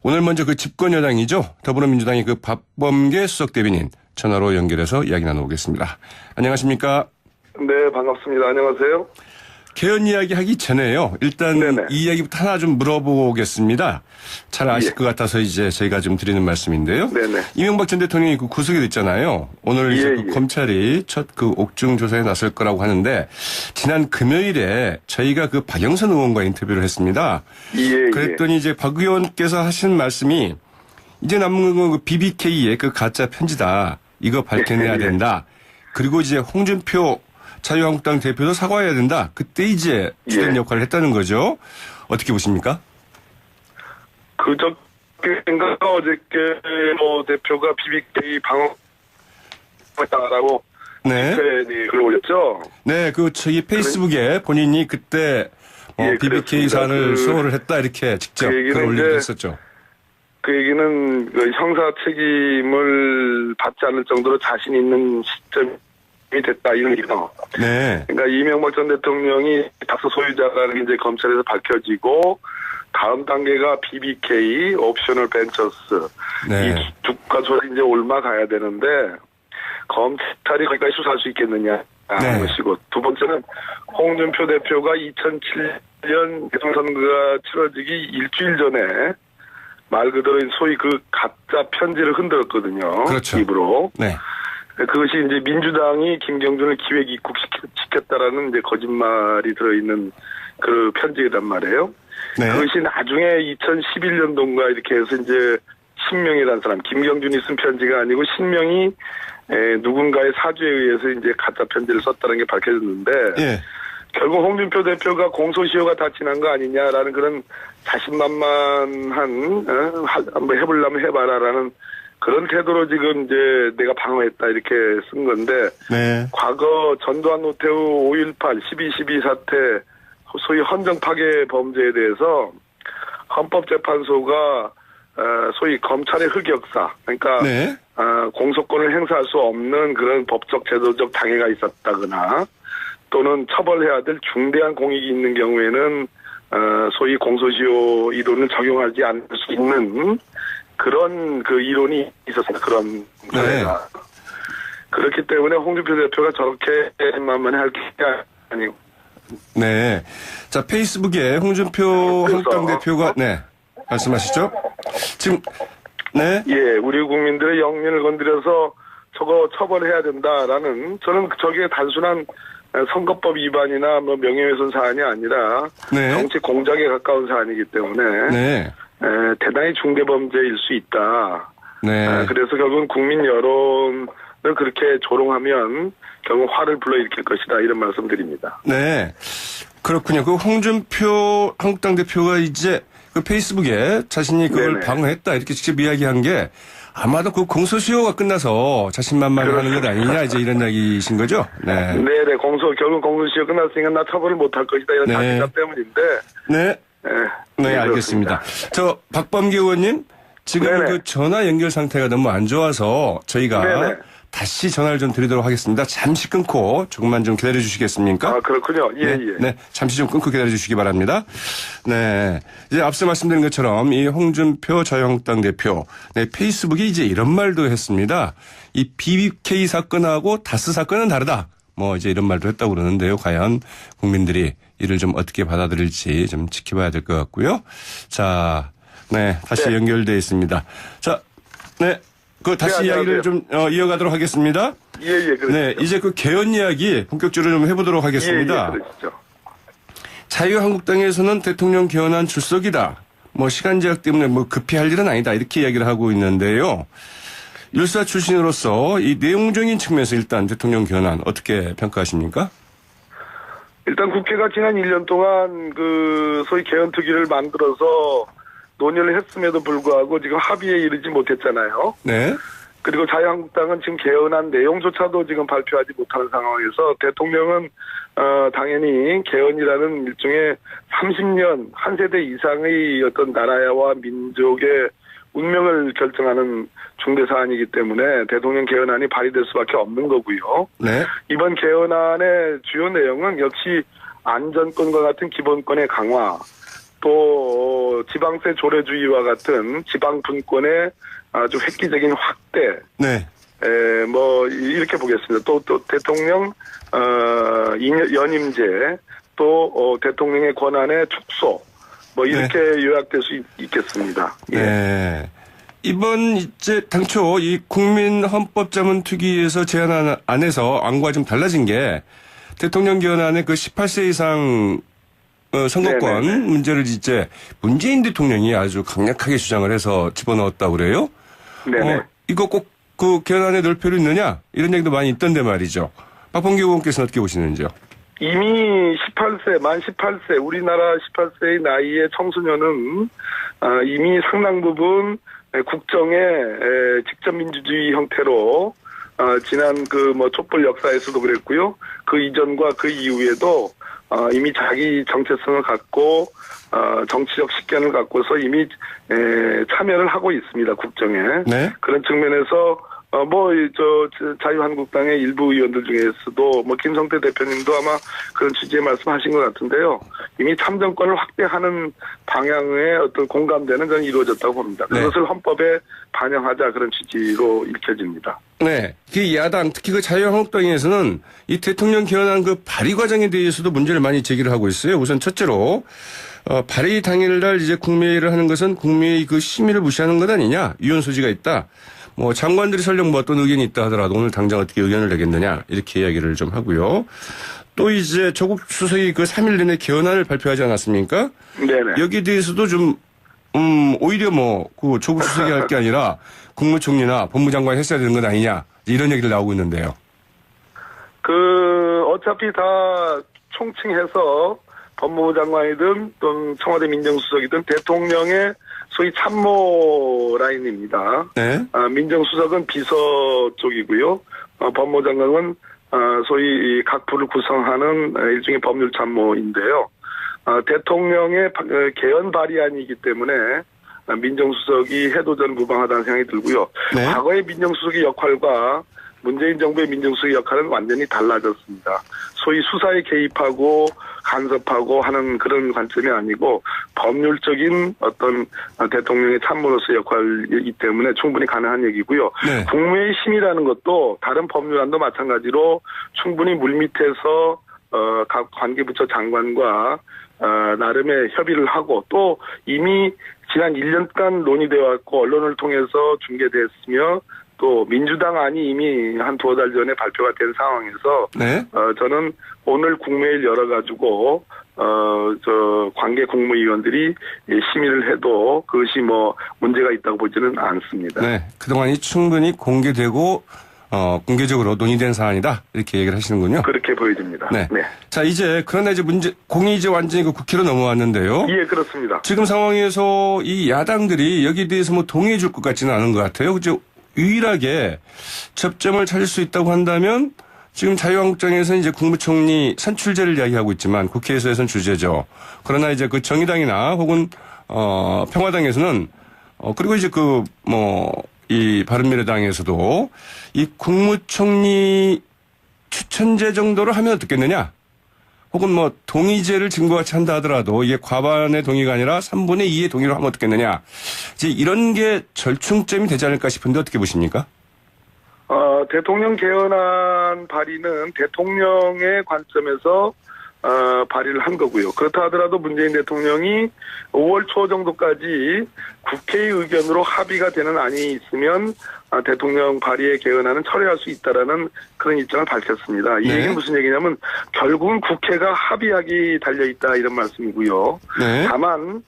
오늘 먼저 그 집권 여당이죠. 더불어민주당의 그 박범계 수석 대변인 전화로 연결해서 이야기 나눠보겠습니다. 안녕하십니까? 네, 반갑습니다. 안녕하세요. 개헌 이야기 하기 전에요. 일단 네네. 이 이야기부터 하나 좀 물어보겠습니다. 잘 아실 예. 것 같아서 이제 저희가 좀 드리는 말씀인데요. 네네. 이명박 전 대통령이 그 구속이 됐잖아요. 오늘 이제 그 검찰이 첫 그 옥중 조사에 나설 거라고 하는데 지난 금요일에 저희가 그 박영선 의원과 인터뷰를 했습니다. 그랬더니 이제 박 의원께서 하신 말씀이 이제 남은 건 그 BBK의 그 가짜 편지다. 이거 밝혀내야 된다. 그리고 이제 홍준표 자유한국당 대표도 사과해야 된다. 그때 이제 주된 역할을 했다는 거죠. 어떻게 보십니까? 그저께인가 어저께 대표가 BBK 방어했다라고 네. 글을 올렸죠. 네, 그 저희 페이스북에 본인이 그때 BBK 사안을 수호를 했다 이렇게 직접 글을 올리기도 했었죠. 그 얘기는 그 형사 책임을 받지 않을 정도로 자신 있는 시점이 됐다 이런 얘기죠. 네. 그러니까 이명박 전 대통령이 다수 소유자라는 게 이제 검찰에서 밝혀지고 다음 단계가 BBK, 옵셔널 벤처스 네. 이 주가 조사 이제 올라가야 되는데 검찰이 거기까지 수사할 수 있겠느냐 하는 것이고 두 번째는 홍준표 대표가 2007년 대통령선거가 치러지기 일주일 전에 말 그대로 소위 그 가짜 편지를 흔들었거든요. 그렇죠. 입으로. 네. 그것이 이제 민주당이 김경준을 기획 입국시켰다라는 이제 거짓말이 들어있는 그 편지란 말이에요. 네. 그것이 나중에 2011년도인가 이렇게 해서 이제 신명이라는 사람, 김경준이 쓴 편지가 아니고 신명이 누군가의 사주에 의해서 이제 가짜 편지를 썼다는 게 밝혀졌는데, 예. 결국 홍준표 대표가 공소시효가 다 지난 거 아니냐라는 그런 자신만만한, 한번 해보려면 해봐라라는 그런 태도로 지금 이제 내가 방어했다 이렇게 쓴 건데, 네. 과거 전두환 노태우 5.18, 12.12 사태, 소위 헌정 파괴 범죄에 대해서 헌법재판소가 소위 검찰의 흑역사, 그러니까 네. 공소권을 행사할 수 없는 그런 법적 제도적 장애가 있었다거나 또는 처벌해야 될 중대한 공익이 있는 경우에는 소위 공소시효 이론을 적용하지 않을 수 있는 그런 그 이론이 있었습니다. 그런 사례가. 네. 그렇기 때문에 홍준표 대표가 저렇게 만만히 할 게 아니고. 네. 자, 페이스북에 홍준표 한국당 대표가 말씀하시죠? 지금 네. 예, 우리 국민들의 영면을 건드려서 저거 처벌해야 된다라는 저는 저게 단순한 선거법 위반이나 뭐 명예훼손 사안이 아니라 정치 공작에 가까운 사안이기 때문에 대단히 중대 범죄일 수 있다. 네. 그래서 결국은 국민 여론을 그렇게 조롱하면 결국 화를 불러일으킬 것이다 이런 말씀드립니다. 네, 그렇군요. 그 홍준표 한국당 대표가 이제 그 페이스북에 자신이 그걸 방어했다 이렇게 직접 이야기한 게 아마도 그 공소시효가 끝나서 자신만만하는 것 아니냐 이제 이런 이야기이신 거죠? 네. 네네. 결국 공소시효 끝났으니까 나 처벌을 못할 것이다 이런 자신감 때문인데. 네, 알겠습니다. 저 박범계 의원님 지금 그 전화 연결 상태가 너무 안 좋아서 저희가 다시 전화를 좀 드리도록 하겠습니다. 잠시 끊고 조금만 좀 기다려 주시겠습니까? 아, 그렇군요. 예. 네, 잠시 좀 끊고 기다려 주시기 바랍니다. 네. 이제 앞서 말씀드린 것처럼 이 홍준표 자유한국당 대표, 페이스북에 이제 이런 말도 했습니다. 이 BBK 사건하고 다스 사건은 다르다. 뭐 이제 이런 말도 했다고 그러는데요. 과연 국민들이 이를 좀 어떻게 받아들일지 좀 지켜봐야 될 것 같고요. 자, 다시 연결돼 있습니다. 자, 다시 이야기를 좀 이어가도록 하겠습니다. 예, 그렇죠. 이제 그 개헌 이야기 본격적으로 좀 해보도록 하겠습니다. 예, 그렇죠. 자유한국당에서는 대통령 개헌안 출석이다. 뭐 시간 제약 때문에 뭐 급히 할 일은 아니다. 이렇게 이야기를 하고 있는데요. 율사 출신으로서 이 내용적인 측면에서 일단 대통령 개헌안 어떻게 평가하십니까? 일단 국회가 지난 1년 동안 그 소위 개헌특위를 만들어서 논의를 했음에도 불구하고 지금 합의에 이르지 못했잖아요. 네. 그리고 자유한국당은 지금 개헌안 내용조차도 지금 발표하지 못하는 상황에서 대통령은 당연히 개헌이라는 일종의 30년 한 세대 이상의 어떤 나라와 민족의 운명을 결정하는 중대 사안이기 때문에 대통령 개헌안이 발의될 수밖에 없는 거고요. 네. 이번 개헌안의 주요 내용은 역시 안전권과 같은 기본권의 강화, 또 지방세 조례주의와 같은 지방 분권의 아주 획기적인 확대. 네. 뭐 이렇게 보겠습니다. 또 대통령 연임제, 또 대통령의 권한의 축소, 뭐 이렇게 요약될 수 있겠습니다. 예. 네. 이번 이제 당초 이 국민헌법자문특위에서 제안한 안에서 안과 좀 달라진 게 대통령 기원안의 그 18세 이상 선거권 네네네. 문제를 이제 문재인 대통령이 아주 강력하게 주장을 해서 집어넣었다고 그래요. 네네. 이거 꼭 그 개헌안에 넣을 필요 있느냐 이런 얘기도 많이 있던데 말이죠. 박범계 의원께서는 어떻게 보시는지요? 이미 18세, 만 18세, 우리나라 18세의 나이의 청소년은 이미 상당 부분 국정의 직접 민주주의 형태로 지난 그 뭐 촛불 역사에서도 그랬고요. 그 이전과 그 이후에도 이미 자기 정체성을 갖고 정치적 식견을 갖고서 이미 참여를 하고 있습니다. 국정에. 네. 그런 측면에서 자유한국당의 일부 의원들 중에서도 김성태 대표님도 아마 그런 취지의 말씀하신 것 같은데요. 이미 참정권을 확대하는 방향의 어떤 공감대는 저는 이루어졌다고 봅니다. 네. 그것을 헌법에 반영하자 그런 취지로 읽혀집니다. 네. 그 야당, 특히 그 자유한국당에서는 이 대통령 기원안 그 발의 과정에 대해서도 문제를 많이 제기를 하고 있어요. 우선 첫째로, 발의 당일날 이제 국회의를 하는 것은 국민의 그 심의를 무시하는 것 아니냐. 유연 소지가 있다. 뭐 장관들이 설령 뭐 어떤 의견이 있다 하더라도 오늘 당장 어떻게 의견을 내겠느냐. 이렇게 이야기를 좀 하고요. 또 이제 조국 수석이 그 3일 내내 개헌안을 발표하지 않았습니까? 네네. 여기에 대해서도 좀, 오히려 그 조국 수석이 할 게 아니라 국무총리나 법무장관이 했어야 되는 건 아니냐. 이런 얘기를 나오고 있는데요. 어차피 다 총칭해서 법무부 장관이든 또 청와대 민정수석이든 대통령의 소위 참모 라인입니다. 네. 민정수석은 비서 쪽이고요. 법무부 장관은 소위 각 부를 구성하는 일종의 법률 참모인데요. 대통령의 개헌 발의안이기 때문에 민정수석이 해도 저는 무방하다는 생각이 들고요. 네. 과거의 민정수석의 역할과 문재인 정부의 민정수석의 역할은 완전히 달라졌습니다. 소위 수사에 개입하고 간섭하고 하는 그런 관점이 아니고 법률적인 어떤 대통령의 참모로서의 역할이기 때문에 충분히 가능한 얘기고요. 네. 국무회의 심의라는 것도 다른 법률안도 마찬가지로 충분히 물밑에서 각 관계부처 장관과 나름의 협의를 하고 또 이미 지난 1년간 논의되어 왔고 언론을 통해서 중계됐으며 또 민주당 안이 이미 한 두어 달 전에 발표가 된 상황에서 네. 저는 오늘 국무회의를 열어가지고 관계 국무위원들이 심의를 해도 그것이 뭐 문제가 있다고 보지는 않습니다. 네. 그동안이 충분히 공개되고 공개적으로 논의된 사안이다. 이렇게 얘기를 하시는군요. 그렇게 보여집니다. 네. 네. 자, 그러나 이제 공이 이제 완전히 그 국회로 넘어왔는데요. 예, 그렇습니다. 지금 상황에서 이 야당들이 여기에 대해서 뭐 동의해 줄 것 같지는 않은 것 같아요. 그죠? 유일하게 접점을 찾을 수 있다고 한다면 지금 자유한국당에서는 이제 국무총리 선출제를 이야기하고 있지만 국회에서는 주제죠. 그러나 이제 그 정의당이나 혹은 평화당에서는 그리고 이제 이 바른미래당에서도 이 국무총리 추천제 정도로 하면 어떻겠느냐? 혹은 뭐 동의제를 지금과 같이 한다 하더라도 이게 과반의 동의가 아니라 3분의 2의 동의로 하면 어떻겠느냐? 이제 이런 게 절충점이 되지 않을까 싶은데 어떻게 보십니까? 대통령 개헌안 발의는 대통령의 관점에서 발의를 한 거고요. 그렇다 하더라도 문재인 대통령이 5월 초 정도까지 국회의 의견으로 합의가 되는 안이 있으면 대통령 발의의 개헌안은 철회할 수 있다라는 그런 입장을 밝혔습니다. 이 네. 얘기는 무슨 얘기냐면 결국은 국회가 합의하기 달려있다 이런 말씀이고요. 네. 다만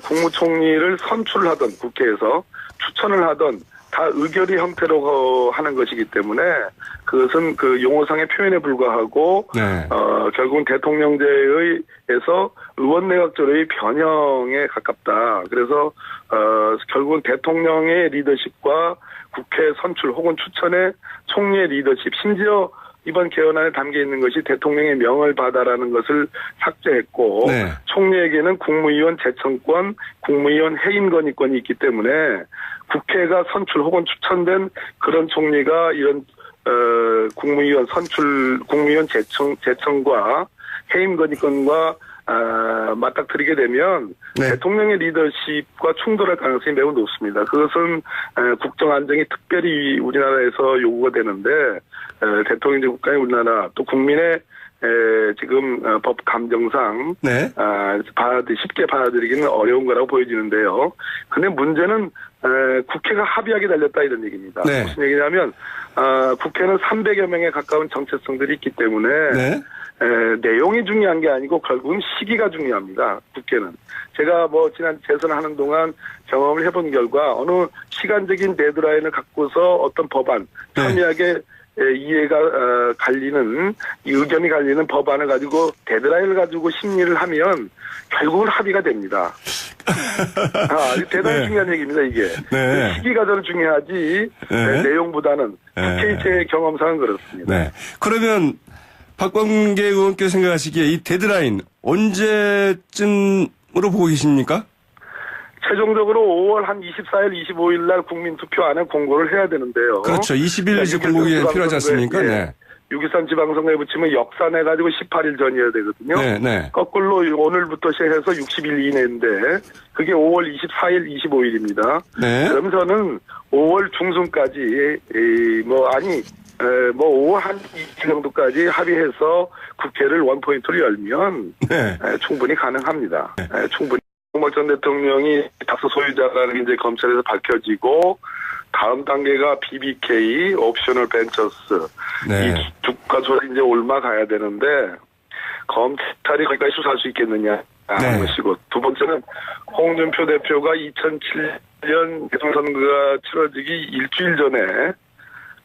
국무총리를 선출하던 국회에서 추천을 하던 다 의결의 형태로 하는 것이기 때문에 그것은 그 용어상의 표현에 불과하고 네. 결국은 대통령제에서 의원 내각제로의 변형에 가깝다. 그래서 결국은 대통령의 리더십과 국회 선출 혹은 추천의 총리의 리더십 심지어 이번 개헌안에 담겨 있는 것이 대통령의 명을 받아라는 것을 삭제했고 네. 총리에게는 국무위원 제청권, 국무위원 해임 건의권이 있기 때문에 국회가 선출 혹은 추천된 그런 총리가 이런 국무위원 선출, 국무위원 제청과 해임 건의권과 맞닥뜨리게 되면 네. 대통령의 리더십과 충돌할 가능성이 매우 높습니다. 그것은 국정 안정이 특별히 우리나라에서 요구가 되는데 대통령 국가의 우리나라 또 국민의 지금 법 감정상 네. 쉽게 받아들이기는 어려운 거라고 보여지는데요. 근데 문제는 국회가 합의하게 달렸다 이런 얘기입니다. 네. 무슨 얘기냐면 국회는 300여 명에 가까운 정체성들이 있기 때문에 네. 내용이 중요한 게 아니고 결국은 시기가 중요합니다. 국회는. 제가 지난 재선하는 동안 경험을 해본 결과 어느 시간적인 데드라인을 갖고서 어떤 법안, 네. 첨예하게 이해가 갈리는, 의견이 갈리는 법안을 가지고 데드라인을 가지고 심리를 하면 결국은 합의가 됩니다. 대단히 네. 중요한 얘기입니다, 이게. 네. 시기가 저는 중요하지, 네. 내용보다는. 국회의 제 경험상은 그렇습니다. 네. 그러면 박범계 의원께서 생각하시기에 이 데드라인 언제쯤으로 보고 계십니까? 최종적으로 5월 한 24일, 25일 날 국민 투표안에 공고를 해야 되는데요. 그렇죠. 20일 이제 공고가 필요하지 않습니까? 네. 6.13 지방선거에 붙이면 역산해가지고 18일 전이어야 되거든요. 네, 네. 거꾸로 오늘부터 시작해서 60일 이내인데 그게 5월 24일, 25일입니다. 네. 그럼 저는 5월 중순까지 5월 한 2일 정도까지 합의해서 국회를 원포인트로 열면 네. 충분히 가능합니다. 충분히. 정박 전 대통령이 다수 소유자라는 게 이제 검찰에서 밝혀지고 다음 단계가 BBK, 옵셔널 벤처스 네. 이 주가 조사 이제 올라가야 되는데 검찰이 거기까지 수사할 수 있겠느냐 하는 네. 것이고 두 번째는 홍준표 대표가 2007년 대통령선거가 치러지기 일주일 전에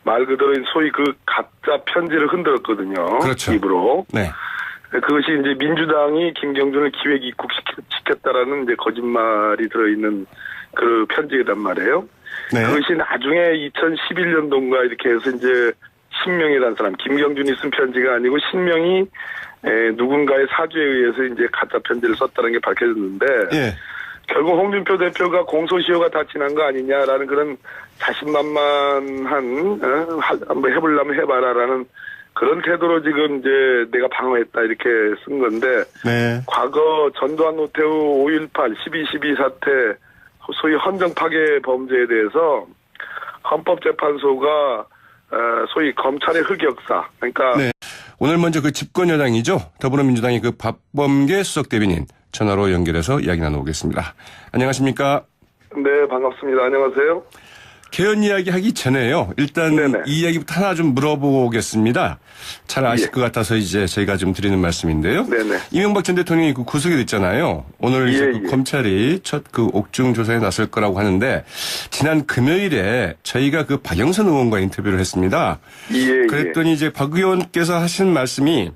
말 그대로 소위 그 가짜 편지를 흔들었거든요. 그렇죠. 입으로. 네. 그것이 이제 민주당이 김경준을 기획 입국시켰다라는 이제 거짓말이 들어있는 그 편지란 말이에요. 네. 그것이 나중에 2011년도인가 이렇게 해서 이제 신명이라는 사람, 김경준이 쓴 편지가 아니고 신명이 누군가의 사주에 의해서 이제 가짜 편지를 썼다는 게 밝혀졌는데 예. 결국 홍준표 대표가 공소시효가 다 지난 거 아니냐라는 그런 자신만만한 한번 해보려면 해봐라라는 그런 태도로 지금 이제 내가 방어했다 이렇게 쓴 건데 네. 과거 전두환 노태우 5.18 12.12 사태 소위 헌정 파괴 범죄에 대해서 헌법재판소가 소위 검찰의 흑역사 그러니까 네. 오늘 먼저 그 집권 여당이죠. 더불어민주당의 그 박범계 수석 대변인 전화로 연결해서 이야기 나눠보겠습니다. 안녕하십니까? 네 반갑습니다. 안녕하세요. 개헌 이야기 하기 전에요. 일단 네네. 이 이야기부터 하나 좀 물어보겠습니다. 잘 아실 예. 것 같아서 이제 저희가 좀 드리는 말씀인데요. 네네. 이명박 전 대통령이 그 구속이 됐잖아요. 오늘 이제 그 검찰이 첫 그 옥중 조사에 나설 거라고 하는데 지난 금요일에 저희가 그 박영선 의원과 인터뷰를 했습니다. 예. 그랬더니 이제 박 의원께서 하신 말씀이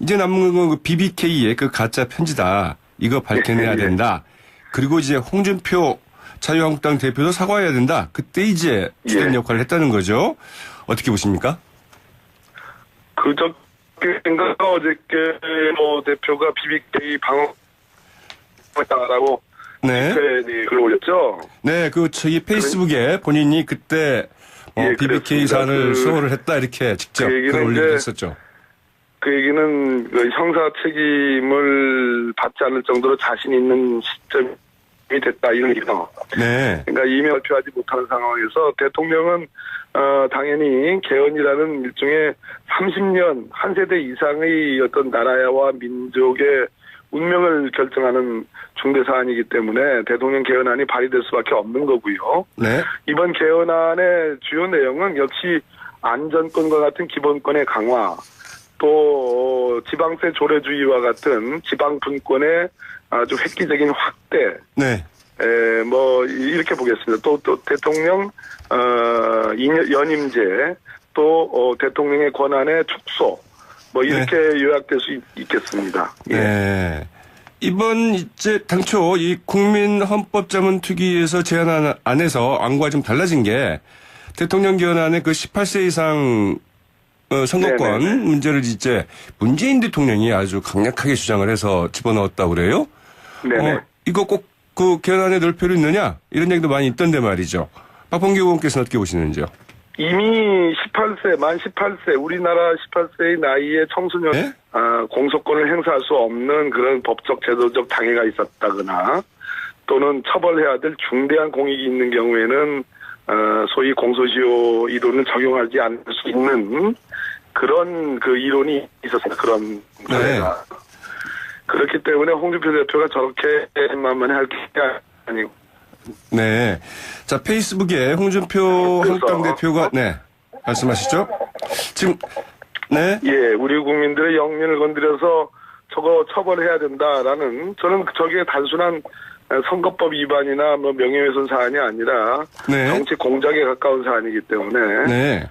이제 남은 건 그 BBK의 그 가짜 편지다. 이거 밝혀내야 된다. 그리고 이제 홍준표 자유한국당 대표도 사과해야 된다. 그때 이제 주된 역할을 했다는 거죠. 어떻게 보십니까? 그저께인가 어저께 대표가 BBK 방어했다라고 네. 글을 올렸죠. 네, 그 저희 페이스북에 본인이 그때 BBK 그렇습니다. 사안을 수호를 했다 이렇게 직접 글을 올리기도 했었죠. 그 얘기는 그 형사 책임을 받지 않을 정도로 자신 있는 시점이 됐다 이런 얘기죠. 네. 그러니까 이미 발표하지 못하는 상황에서 대통령은 당연히 개헌이라는 일종의 30년 한 세대 이상의 어떤 나라와 민족의 운명을 결정하는 중대 사안이기 때문에 대통령 개헌안이 발의될 수밖에 없는 거고요. 네. 이번 개헌안의 주요 내용은 역시 안전권과 같은 기본권의 강화, 또 지방세 조례주의와 같은 지방 분권의 아주 획기적인 확대. 네. 이렇게 보겠습니다. 또 대통령 연임제, 또 대통령의 권한의 축소, 이렇게 요약될 수 있겠습니다. 예. 네. 이번 이제 당초 이 국민헌법자문특위에서 제안한 안에서 안과 좀 달라진 게 대통령 개헌안에 그 18세 이상 선거권 네네네. 문제를 이제 문재인 대통령이 아주 강력하게 주장을 해서 집어넣었다고 그래요. 네네. 이거 꼭 그 개헌안에 넣을 필요 있느냐 이런 얘기도 많이 있던데 말이죠. 박범계 의원께서는 어떻게 보시는지요? 이미 18세, 만 18세, 우리나라 18세의 나이에 청소년 네? 공소권을 행사할 수 없는 그런 법적 제도적 장애가 있었다거나 또는 처벌해야 될 중대한 공익이 있는 경우에는 소위 공소시효 이론을 적용하지 않을 수 있는 그런 그 이론이 있었어요. 그런 사례가. 네. 그렇기 때문에 홍준표 대표가 저렇게만만 할 게 아니고. 네. 자, 페이스북에 홍준표 한국당 대표가, 네. 말씀하시죠? 지금, 네. 예, 우리 국민들의 영린을 건드려서 저거 처벌해야 된다라는, 저는 저게 단순한 선거법 위반이나 뭐 명예훼손 사안이 아니라 네. 정치 공작에 가까운 사안이기 때문에 네.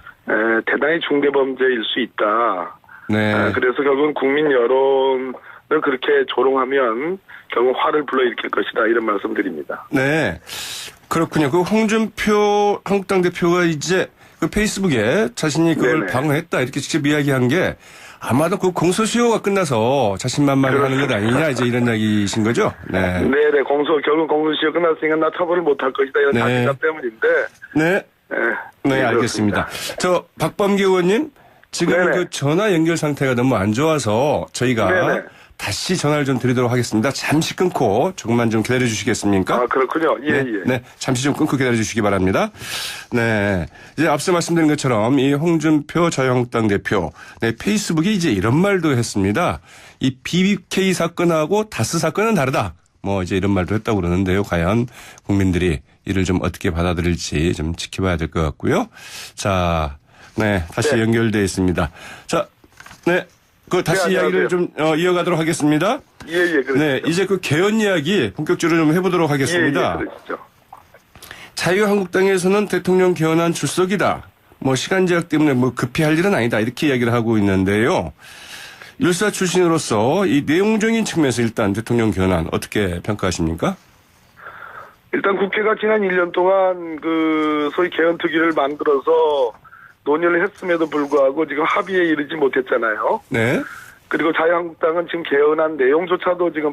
대단히 중대 범죄일 수 있다. 네. 그래서 결국은 국민 여론을 그렇게 조롱하면 결국 화를 불러일으킬 것이다. 이런 말씀드립니다. 네. 그렇군요. 그 홍준표 한국당 대표가 이제 그 페이스북에 자신이 그걸 네네. 방어했다 이렇게 직접 이야기한 게 아마도 그 공소시효가 끝나서 자신만만하는 것 아니냐 이제 이런 이야기이신 거죠? 네. 네네. 결국 공소시효 끝났으니까 나 처벌을 못할 것이다. 이런 네. 자신감 때문인데. 네. 네, 알겠습니다. 저 박범계 의원님 지금 네네. 그 전화 연결 상태가 너무 안 좋아서 저희가 네네. 다시 전화를 좀 드리도록 하겠습니다. 잠시 끊고 조금만 좀 기다려 주시겠습니까? 그렇군요. 예, 네, 예. 네, 잠시 좀 끊고 기다려 주시기 바랍니다. 네. 이제 앞서 말씀드린 것처럼 이 홍준표 자유한국당 대표, 네, 페이스북이 이제 이런 말도 했습니다. 이 BBK 사건하고 다스 사건은 다르다. 뭐 이제 이런 말도 했다고 그러는데요. 과연 국민들이 이를 좀 어떻게 받아들일지 좀 지켜봐야 될 것 같고요. 자, 네, 다시 네. 연결돼 있습니다. 자, 네. 그 다시 네, 이야기를 좀 이어가도록 하겠습니다. 예, 예, 네, 이제 그 개헌 이야기 본격적으로 좀 해보도록 하겠습니다. 예, 그러시죠. 자유한국당에서는 대통령 개헌안 출석이다. 뭐 시간 제약 때문에 뭐 급히 할 일은 아니다. 이렇게 이야기를 하고 있는데요. 율사 출신으로서 이 내용적인 측면에서 일단 대통령 개헌안 어떻게 평가하십니까? 일단 국회가 지난 1년 동안 그 소위 개헌특위를 만들어서 논의를 했음에도 불구하고 지금 합의에 이르지 못했잖아요. 네. 그리고 자유한국당은 지금 개헌안 내용조차도 지금